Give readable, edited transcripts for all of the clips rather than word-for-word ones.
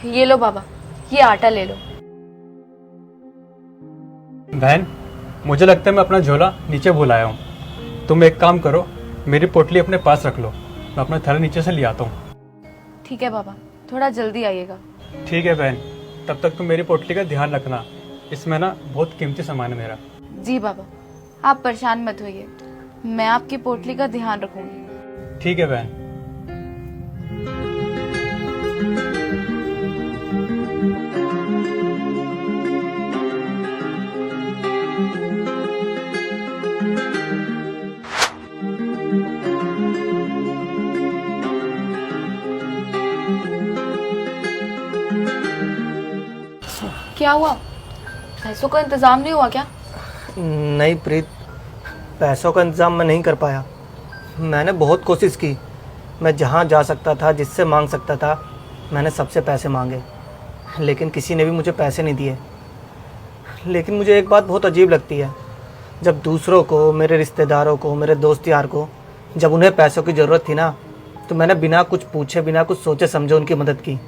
ये लो बाबा, ये आटा ले लो। बहन, मुझे लगता है मैं अपना झोला नीचे भूल आया हूँ। तुम एक काम करो, मेरी पोटली अपने पास रख लो, मैं अपना थैला नीचे से ले आता हूँ। ठीक है बाबा, थोड़ा जल्दी आइएगा। ठीक है बहन, तब तक तुम मेरी पोटली का ध्यान रखना, इसमें ना बहुत कीमती सामान है मेरा। जी बाबा, आप परेशान मत होइए, मैं आपकी पोटली का ध्यान रखूंगी। ठीक है बहन। क्या हुआ, पैसों का इंतजाम नहीं हुआ क्या? नहीं प्रीत, पैसों का इंतज़ाम मैं नहीं कर पाया। मैंने बहुत कोशिश की, मैं जहाँ जा सकता था, जिससे मांग सकता था, मैंने सबसे पैसे मांगे, लेकिन किसी ने भी मुझे पैसे नहीं दिए। लेकिन मुझे एक बात बहुत अजीब लगती है, जब दूसरों को, मेरे रिश्तेदारों को, मेरे दोस्त यार को, जब उन्हें पैसों की ज़रूरत थी ना, तो मैंने बिना कुछ पूछे, बिना कुछ सोचे समझे उनकी मदद की।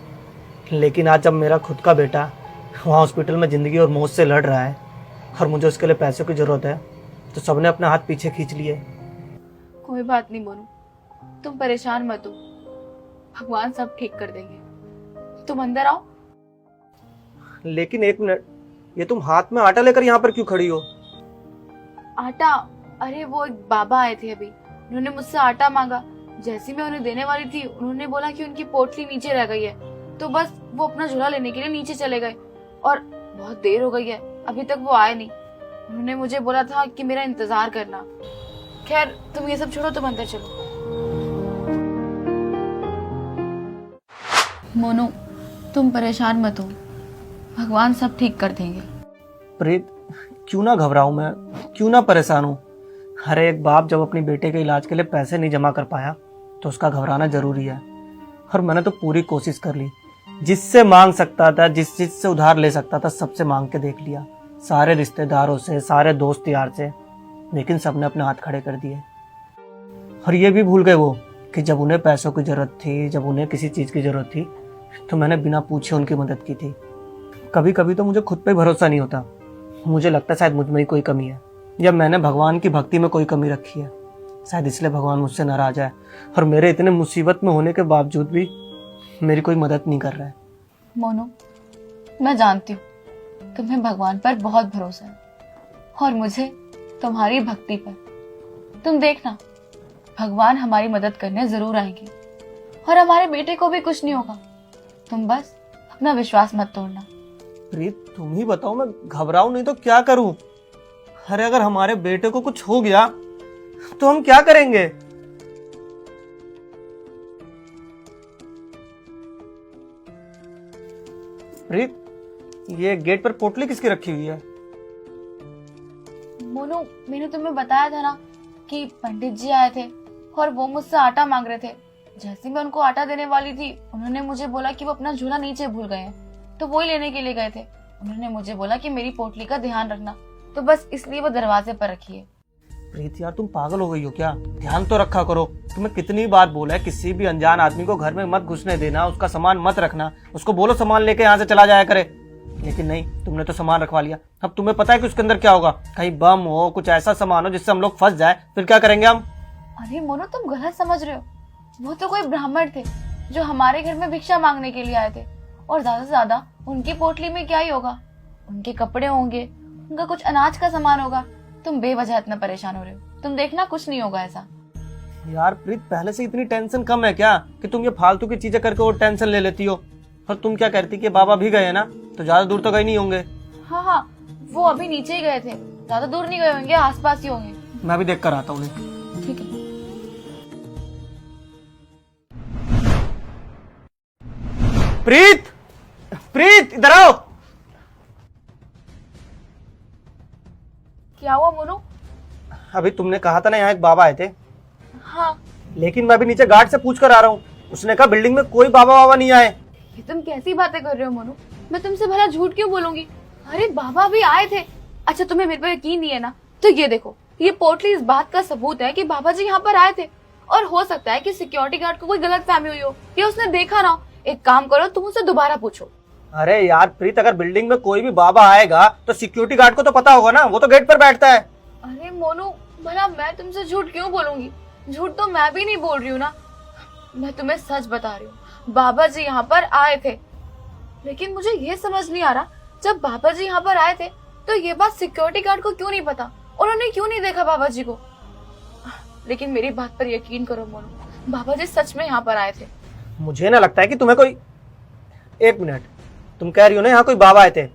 लेकिन आज जब मेरा खुद का बेटा वहाँ हॉस्पिटल में ज़िंदगी और मौत से लड़ रहा है और मुझे उसके लिए पैसों की ज़रूरत है, तो सबने अपना हाथ पीछे खींच लिए। कोई बात नहीं मोनू, तुम परेशान मत हो, भगवान सब ठीक कर देंगे। तुम अंदर आओ। लेकिन एक मिनट, ये तुम हाथ में आटा लेकर यहाँ पर क्यों खड़ी हो? आटा? अरे वो एक बाबा आए थे अभी, उन्होंने मुझसे आटा मांगा। जैसी मैं उन्हें देने वाली थी, उन्होंने बोला कि उनकी पोटली नीचे रह गई है, तो बस वो अपना झोला लेने के लिए नीचे चले गए और बहुत देर हो गई है, अभी तक वो आए नहीं। उन्होंने मुझे बोला था कि मेरा इंतजार करना। खैर तुम ये सब छोड़ो, तुम अंदर चलो। मोनू, तुम परेशान मत हो, भगवान सब ठीक कर देंगे। प्रीत, क्यों ना घबराऊं मैं, क्यों ना परेशान हूँ। हर एक बाप जब अपनी बेटे के इलाज के लिए पैसे नहीं जमा कर पाया तो उसका घबराना जरूरी है। और मैंने तो पूरी कोशिश कर ली, जिससे मांग सकता था, जिस चीज से उधार ले सकता था, सबसे मांग के देख लिया, सारे रिश्तेदारों से, सारे दोस्त यार से, लेकिन सबने अपने हाथ खड़े कर दिए। और ये भी भूल गए वो कि जब उन्हें पैसों की जरूरत थी, जब उन्हें किसी चीज की जरूरत थी, तो मैंने बिना पूछे उनकी मदद की थी। कभी कभी तो मुझे खुद पे भरोसा नहीं होता, मुझे लगता है शायद मुझ में ही कोई कमी है, या मैंने भगवान की भक्ति में कोई कमी रखी है। शायद इसलिए भगवान मुझसे नाराज है और मेरे इतने मुसीबत में होने के बावजूद भी मेरी कोई मदद नहीं कर रहा है। मोनू, मैं जानती हूँ तुम्हें भगवान पर बहुत भरोसा है और मुझे तुम्हारी भक्ति पर। तुम देखना, भगवान हमारी मदद करने जरूर आएंगे और हमारे बेटे को भी कुछ नहीं होगा। तुम बस अपना विश्वास मत तोड़ना। प्रीत, तुम ही बताओ, मैं घबराऊं नहीं तो क्या करूं? अरे अगर हमारे बेटे को कुछ हो गया तो हम क्या करेंगे? प्रीत, ये गेट पर पोटली किसकी रखी हुई है? मोनू, मैंने तुम्हें बताया था ना कि पंडित जी आए थे और वो मुझसे आटा मांग रहे थे। जैसे मैं उनको आटा देने वाली थी, उन्होंने मुझे बोला कि वो अपना झोला नीचे भूल गए हैं, तो वो ही लेने के लिए गए थे। उन्होंने मुझे बोला कि मेरी पोटली का ध्यान रखना, तो बस इसलिए वो दरवाजे पर रखी है। प्रीत यार, तुम पागल हो गई हो क्या? ध्यान तो रखा करो। तुम्हें कितनी बार बोला है किसी भी अनजान आदमी को घर में मत घुसने देना, उसका सामान मत रखना, उसको बोलो सामान लेके यहाँ से चला जाया करे। लेकिन नहीं, तुमने तो सामान रखवा लिया। अब तुम्हें पता है कि उसके अंदर क्या होगा? कहीं बम हो, कुछ ऐसा सामान हो जिससे हम लोग फंस जाए, फिर क्या करेंगे हम? अरे मोनू, तुम गलत समझ रहे हो। वो तो कोई ब्राह्मण थे जो हमारे घर में भिक्षा मांगने के लिए आए थे, और ज्यादा से ज्यादा उनकी पोटली में क्या ही होगा, उनके कपड़े होंगे, उनका कुछ अनाज का सामान होगा। तुम बेवजह इतना परेशान हो रहे हो, तुम देखना कुछ नहीं होगा ऐसा। यार प्रीत, पहले से इतनी टेंशन कम है क्या कि तुम ये फालतू की चीजें करके और टेंशन ले लेती हो? और तुम क्या कहती कि बाबा भी गए हैं ना, तो ज्यादा दूर तो गए नहीं होंगे। हाँ हाँ, वो अभी नीचे ही गए थे, ज्यादा दूर नहीं गए होंगे, आसपास ही होंगे। मैं भी देख कर आता हूँ उन्हें। ठीक है। प्रीत, प्रीत इधर आओ। क्या हुआ मोनू? अभी तुमने कहा था ना यहाँ एक बाबा आए थे। हाँ, लेकिन मैं अभी नीचे गार्ड से पूछ कर आ रहा हूँ, उसने कहा बिल्डिंग में कोई बाबा बाबा नहीं आए। ये तुम कैसी बातें कर रहे हो मोनू? मैं तुमसे भला झूठ क्यों बोलूंगी? अरे बाबा भी आए थे। अच्छा, तुम्हें मेरे पर यकीन नहीं है ना, तो ये देखो, ये पोटली इस बात का सबूत है कि बाबा जी यहाँ पर आए थे। और हो सकता है कि सिक्योरिटी गार्ड को कोई गलत फहमी हुई हो या उसने देखा ना हो, एक काम करो, तुम उससे दोबारा पूछो। अरे यार प्रीत, अगर बिल्डिंग में कोई भी बाबा आएगा तो सिक्योरिटी गार्ड को तो पता होगा ना, वो तो गेट पर बैठता है। अरे मोनू, भला मैं तुमसे झूठ क्यों बोलूंगी? झूठ तो मैं भी नहीं बोल रही हूँ ना, मैं तुम्हें सच बता रही हूँ। बाबा जी यहाँ पर आए थे, लेकिन मुझे ये समझ नहीं आ रहा, जब बाबा जी यहाँ पर आए थे तो ये बात सिक्योरिटी गार्ड को क्यों नहीं पता? उन्होंने क्यों नहीं देखा बाबा जी को? लेकिन मेरी बात पर यकीन करो मोनू, बाबा जी सच में यहाँ पर आए थे। मुझे ना लगता है कि तुम्हें कोई, एक मिनट, तुम कह रही हो ना यहाँ कोई बाबा आए थे,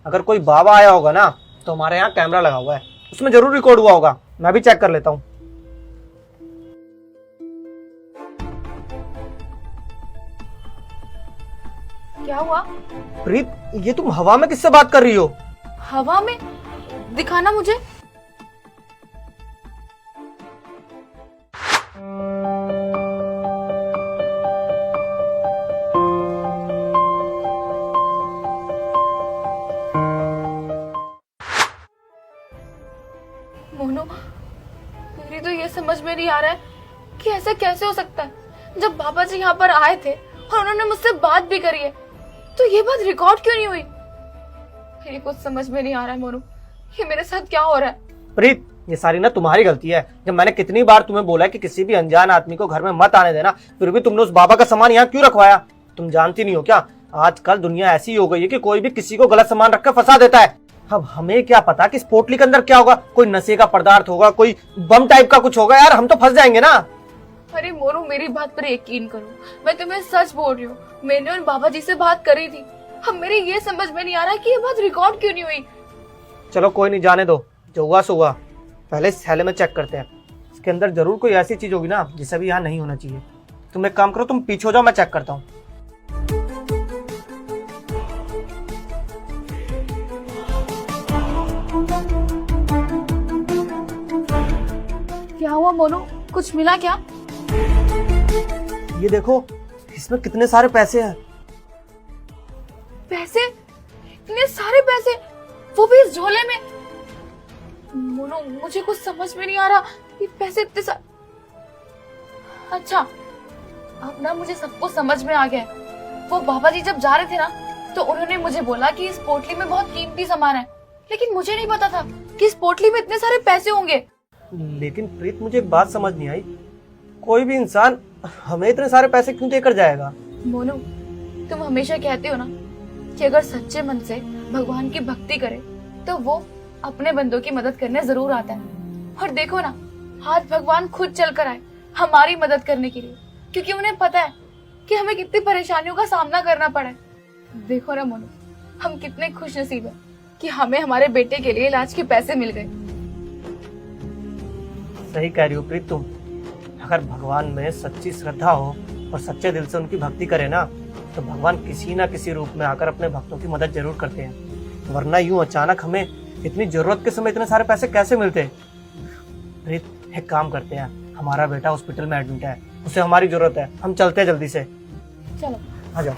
अगर कोई बाबा आया होगा ना तो हमारे यहाँ कैमरा लगा हुआ है, उसमें जरूर रिकॉर्ड हुआ होगा। मैं भी चेक कर लेता हूँ। क्या हुआ? प्रीत, ये तुम हवा में किससे बात कर रही हो? हवा में? दिखाना मुझे। मोनू, मेरी तो ये समझ में नहीं आ रहा है कि ऐसा कैसे हो सकता है। जब बाबा जी यहाँ पर आए थे और उन्होंने मुझसे बात भी करी है, तो ये बात रिकॉर्ड क्यों नहीं हुई? मेरी कुछ समझ में नहीं आ रहा है मोनू, ये मेरे साथ क्या हो रहा है? प्रीत, ये सारी ना तुम्हारी गलती है। जब मैंने कितनी बार तुम्हें बोला है कि किसी भी अनजान आदमी को घर में मत आने देना, फिर भी तुमने उस बाबा का सामान यहाँ क्यों रखवाया? तुम जानती नहीं हो क्या, आजकल दुनिया ऐसी हो गई है कि कोई भी किसी को गलत सामान रखकर फंसा देता है। अब हमें क्या पता कि इस पोटली के अंदर क्या होगा, कोई नशे का पदार्थ होगा, कोई बम टाइप का कुछ होगा। यार हम तो फंस जाएंगे ना। अरे मोनू, मेरी बात पर यकीन करो, मैं तुम्हें सच बोल रही हूँ। मैंने उन बाबा जी से बात करी थी। अब मेरी ये समझ में नहीं आ रहा कि ये बात रिकॉर्ड क्यों नहीं हुई। चलो कोई नहीं, जाने दो, जो हुआ सो हुआ। पहले इस थैले में चेक करते हैं, इसके अंदर जरूर कोई ऐसी चीज होगी ना जिसे भी यहाँ नहीं होना चाहिए। तुम एक काम करो, तुम पीछे हो जाओ, मैं चेक करता हूँ। क्या हुआ मोनू, कुछ मिला क्या? ये देखो, इसमें कितने सारे पैसे हैं। पैसे? इतने सारे पैसे, वो भी इस झोले में? मोनू, मुझे कुछ समझ में नहीं आ रहा, ये पैसे इतने अच्छा, अब ना मुझे सब कुछ समझ में आ गया है। वो बाबा जी जब जा रहे थे ना, तो उन्होंने मुझे बोला कि इस पोटली में बहुत कीमती सामान है, लेकिन मुझे नहीं पता था कि इस पोटली में इतने सारे पैसे होंगे। लेकिन प्रीत, मुझे एक बात समझ नहीं आई, कोई भी इंसान हमें इतने सारे पैसे क्यों देकर जाएगा? मोनू, तुम हमेशा कहते हो ना कि अगर सच्चे मन से भगवान की भक्ति करे तो वो अपने बंदों की मदद करने जरूर आता है। और देखो ना, आज भगवान खुद चलकर आए हमारी मदद करने के लिए, क्योंकि उन्हें पता है कि हमें कितनी परेशानियों का सामना करना पड़ा है। देखो ना मोनू, हम कितने खुश नसीब हैं कि हमें हमारे बेटे के लिए इलाज के पैसे मिल गए। सही कह रही हो प्रीत तुम। अगर भगवान में सच्ची श्रद्धा हो और सच्चे दिल से उनकी भक्ति करे ना, तो भगवान किसी ना किसी रूप में आकर अपने भक्तों की मदद जरूर करते हैं। वरना यूं अचानक हमें इतनी जरूरत के समय इतने सारे पैसे कैसे मिलते? प्रीत, एक काम करते हैं, हमारा बेटा हॉस्पिटल में एडमिट है, उसे हमारी जरूरत है, हम चलते हैं जल्दी से। चलो आ जाओ।